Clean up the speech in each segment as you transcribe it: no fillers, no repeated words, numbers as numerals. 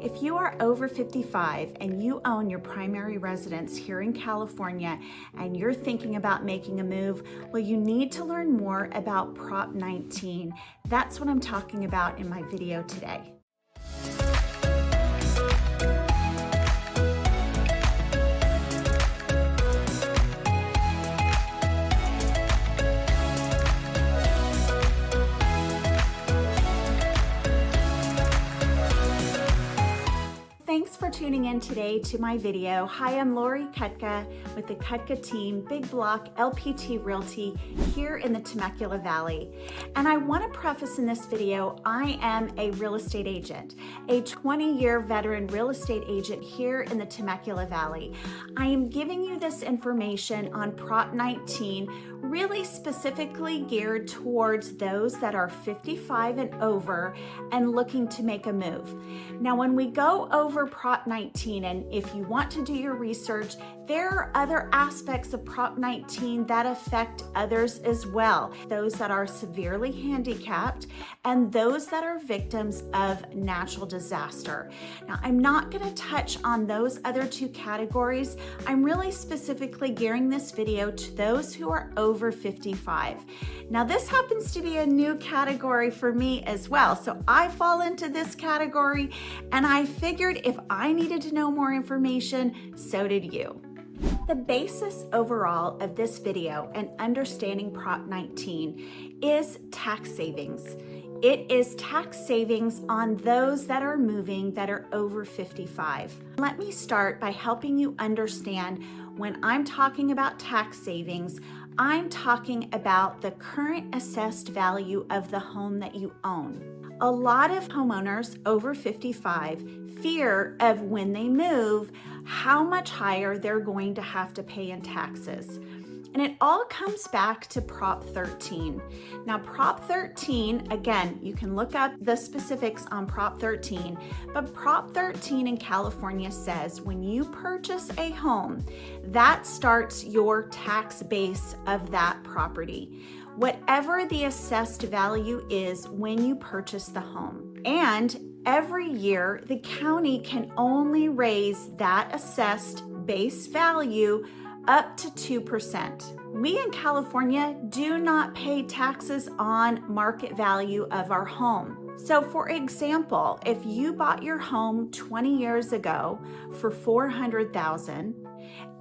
If you are over 55 and you own your primary residence here in California and you're thinking about making a move, well, you need to learn more about Prop 19. That's what I'm talking about in my video today. Thanks for tuning in today to my video. Hi, I'm Lori Kutka with the Kutka team, Big Block LPT Realty here in the Temecula Valley. And I want to preface in this video, I am a real estate agent, a 20-year veteran real estate agent here in the Temecula Valley. I am giving you this information on Prop 19, really specifically geared towards those that are 55 and over and looking to make a move. Now, when we go over Prop 19, and if you want to do your research, there are other aspects of Prop 19 that affect others as well. Those that are severely handicapped and those that are victims of natural disaster. Now, I'm not going to touch on those other two categories. I'm really specifically gearing this video to those who are over 55. Now, this happens to be a new category for me as well. So I fall into this category, and I figured if I needed to know more information, so did you. The basis overall of this video and understanding Prop 19 is tax savings. It is tax savings on those that are moving that are over 55. Let me start by helping you understand when I'm talking about tax savings, I'm talking about the current assessed value of the home that you own. A lot of homeowners over 55 fear of when they move, how much higher they're going to have to pay in taxes. And it all comes back to Prop 13. Now, Prop 13, again, you can look up the specifics on Prop 13, but Prop 13 in California says when you purchase a home, that starts your tax base of that property, whatever the assessed value is when you purchase the home. And every year, the county can only raise that assessed base value up to 2%. We in California do not pay taxes on market value of our home. So for example, if you bought your home 20 years ago for $400,000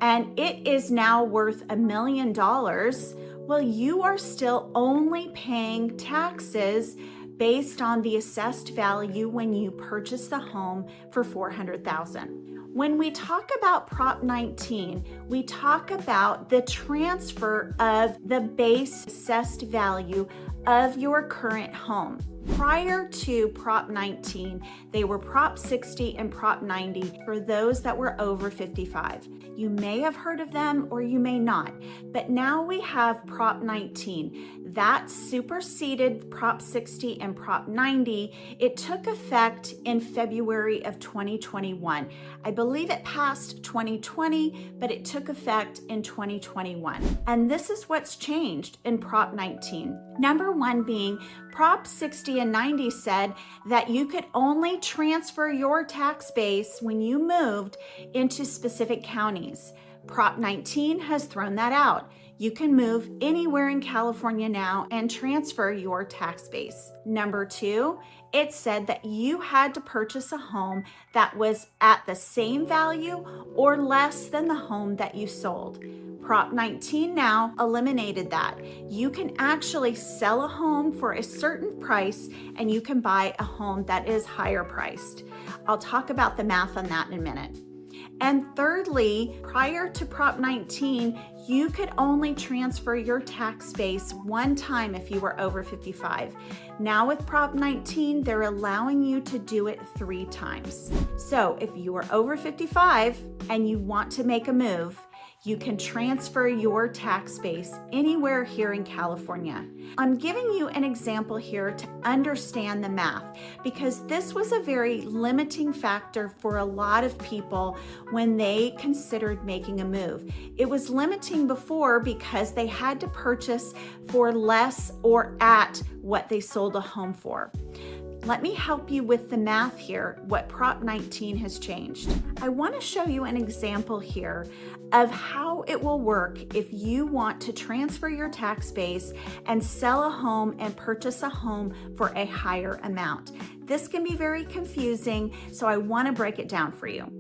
and it is now worth $1 million, well, you are still only paying taxes based on the assessed value when you purchase the home for $400,000. When we talk about Prop 19, we talk about the transfer of the base assessed value of your current home. Prior to Prop 19, they were Prop 60 and Prop 90 for those that were over 55. You may have heard of them or you may not, but now we have Prop 19. That superseded Prop 60 and Prop 90. It took effect in February of 2021. I believe it passed 2020, but it took effect in 2021. And this is what's changed in Prop 19. Number one being Prop 60 and 90 said that you could only transfer your tax base when you moved into specific counties. Prop 19 has thrown that out. You can move anywhere in California now and transfer your tax base. Number two, it said that you had to purchase a home that was at the same value or less than the home that you sold. Prop 19 now eliminated that. You can actually sell a home for a certain price and you can buy a home that is higher priced. I'll talk about the math on that in a minute. And thirdly, prior to Prop 19, you could only transfer your tax base one time if you were over 55. Now with Prop 19, they're allowing you to do it 3 times. So if you are over 55 and you want to make a move, you can transfer your tax base anywhere here in California. I'm giving you an example here to understand the math because this was a very limiting factor for a lot of people when they considered making a move. It was limiting before because they had to purchase for less or at what they sold a home for. Let me help you with the math here, what Prop 19 has changed. I want to show you an example here of how it will work if you want to transfer your tax base and sell a home and purchase a home for a higher amount. This can be very confusing, so I want to break it down for you.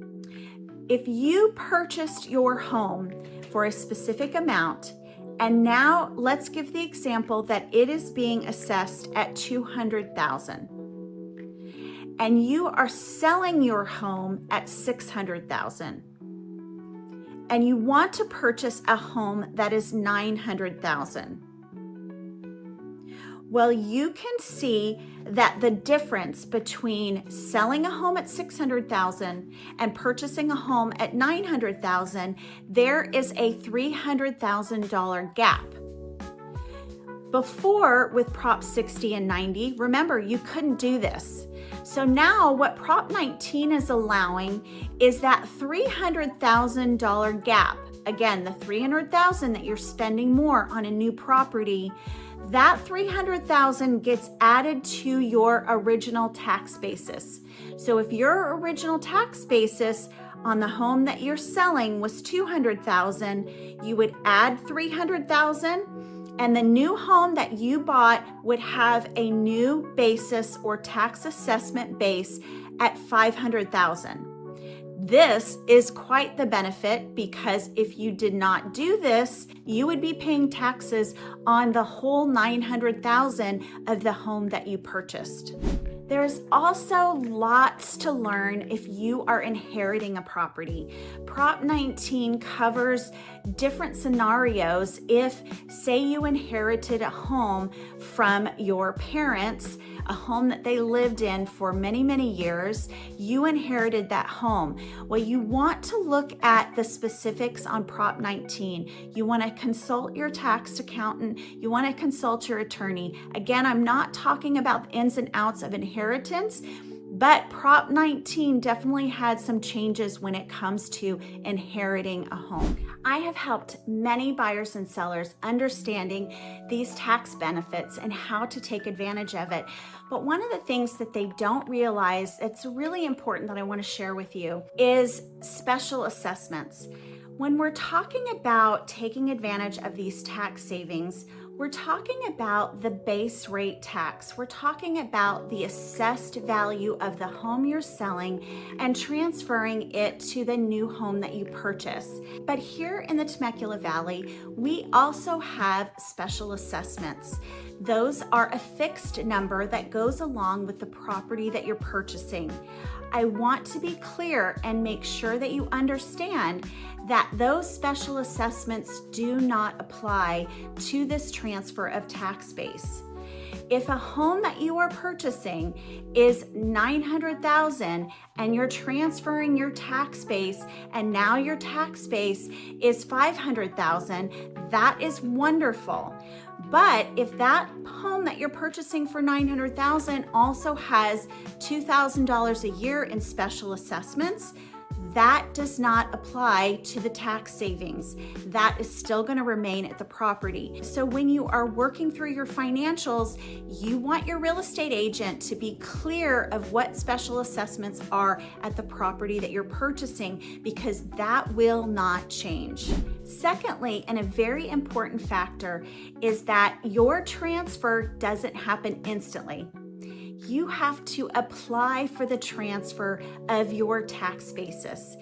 If you purchased your home for a specific amount, and now let's give the example that it is being assessed at $200,000, and you are selling your home at $600,000, and you want to purchase a home that is $900,000. Well, you can see that the difference between selling a home at $600,000 and purchasing a home at $900,000, there is a $300,000 gap. Before, with Prop 60 and 90, remember, you couldn't do this. So now what Prop 19 is allowing is that $300,000 gap. Again, the $300,000 that you're spending more on a new property, that $300,000 gets added to your original tax basis. So if your original tax basis on the home that you're selling was $200,000, you would add $300,000, and the new home that you bought would have a new basis or tax assessment base at $500,000. This is quite the benefit, because if you did not do this, you would be paying taxes on the whole $900,000 of the home that you purchased. There's also lots to learn if you are inheriting a property. Prop 19 covers different scenarios if, say, you inherited a home from your parents, a home that they lived in for many, many years. You inherited that home. Well, you want to look at the specifics on Prop 19. You want to consult your tax accountant. You want to consult your attorney. Again, I'm not talking about the ins and outs of inheritance, but Prop 19 definitely had some changes when it comes to inheriting a home. I have helped many buyers and sellers understanding these tax benefits and how to take advantage of it. But one of the things that they don't realize, it's really important that I want to share with you, is special assessments. When we're talking about taking advantage of these tax savings, we're talking about the base rate tax. We're talking about the assessed value of the home you're selling and transferring it to the new home that you purchase. But here in the Temecula Valley, we also have special assessments. Those are a fixed number that goes along with the property that you're purchasing. I want to be clear and make sure that you understand that those special assessments do not apply to this transfer of tax base. If a home that you are purchasing is $900,000 and you're transferring your tax base and now your tax base is $500,000, that is wonderful. But if that home that you're purchasing for $900,000 also has $2,000 a year in special assessments, that does not apply to the tax savings. That is still going to remain at the property. So when you are working through your financials, you want your real estate agent to be clear of what special assessments are at the property that you're purchasing, because that will not change. Secondly, and a very important factor, is that your transfer doesn't happen instantly. You have to apply for the transfer of your tax basis.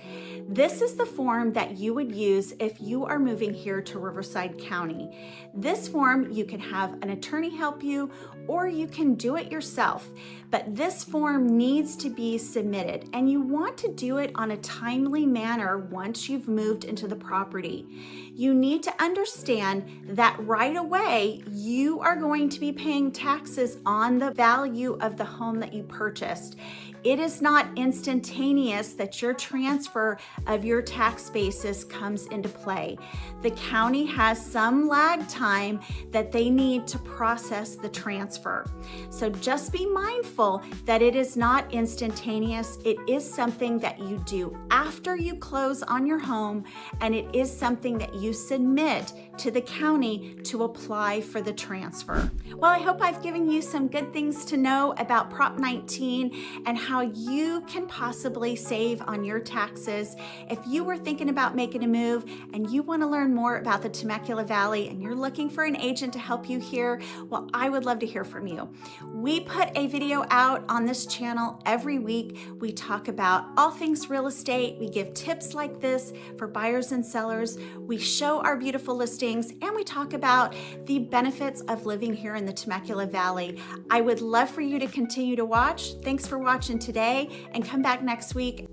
This is the form that you would use if you are moving here to Riverside County. This form, you can have an attorney help you, or you can do it yourself. But this form needs to be submitted, and you want to do it on a timely manner once you've moved into the property. You need to understand that right away, you are going to be paying taxes on the value of the home that you purchased. It is not instantaneous that your transfer of your tax basis comes into play. The county has some lag time that they need to process the transfer. So just be mindful that it is not instantaneous. It is something that you do after you close on your home, and it is something that you submit to the county to apply for the transfer. Well, I hope I've given you some good things to know about Prop 19 and how you can possibly save on your taxes. If you were thinking about making a move and you want to learn more about the Temecula Valley and you're looking for an agent to help you here, well, I would love to hear from you. We put a video out on this channel every week. We talk about all things real estate. We give tips like this for buyers and sellers. We show our beautiful listings, and we talk about the benefits of living here in the Temecula Valley. I would love for you to continue to watch. Thanks for watching today, and come back next week.